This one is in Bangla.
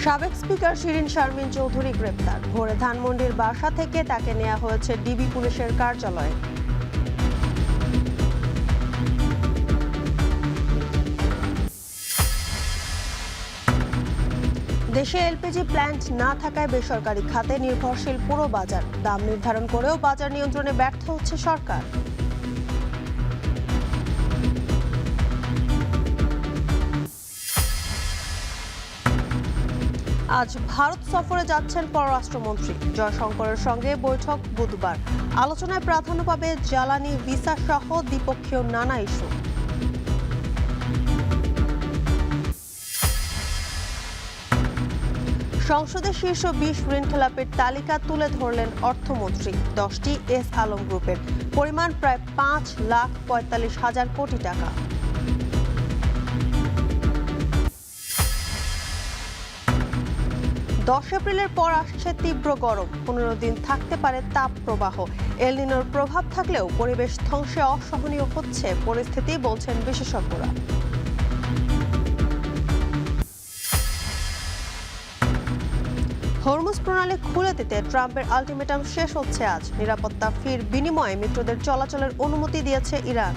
সাবেক স্পিকার শিরিন শারমিন চৌধুরী গ্রেপ্তার। ভোরে ধানমন্ডির বাসা থেকে তাকে নেওয়া হয়েছে ডিবি পুলিশের কার্যালয়ে। দেশে এলপিজি প্ল্যান্ট না থাকায় বেসরকারি খাতে নির্ভরশীল পুরো বাজার। দাম নির্ধারণ করেও বাজার নিয়ন্ত্রণে ব্যর্থ হচ্ছে সরকার। আজ ভারত সফরে যাচ্ছেন পররাষ্ট্রমন্ত্রী। জয়শঙ্করের সঙ্গে বৈঠক বুধবার। আলোচনায় প্রাধান্য পাবে জ্বালানি, ভিসা সহ দ্বিপক্ষীয় নানা ইস্যু। সংসদের শীর্ষ 20 ঋণখেলাপের তালিকা তুলে ধরলেন অর্থমন্ত্রী। 10টি এস আলম গ্রুপের, পরিমাণ প্রায় 5,45,000 কোটি টাকা। 10 এপ্রিলের পর আসছে তীব্র গরম। 15 দিন থাকতে পারে তাপ প্রবাহ। এল নিনোর প্রভাব থাকলেও পরিবেশ ধ্বংসে অসহনীয় হচ্ছে পরিস্থিতি, বলছেন বিশেষজ্ঞরা। হরমুজ প্রণালী খুলে দিতে ট্রাম্পের আলটিমেটাম শেষ হচ্ছে আজ। নিরাপত্তা ফির বিনিময়ে মিত্রদের চলাচলের অনুমতি দিয়েছে ইরান।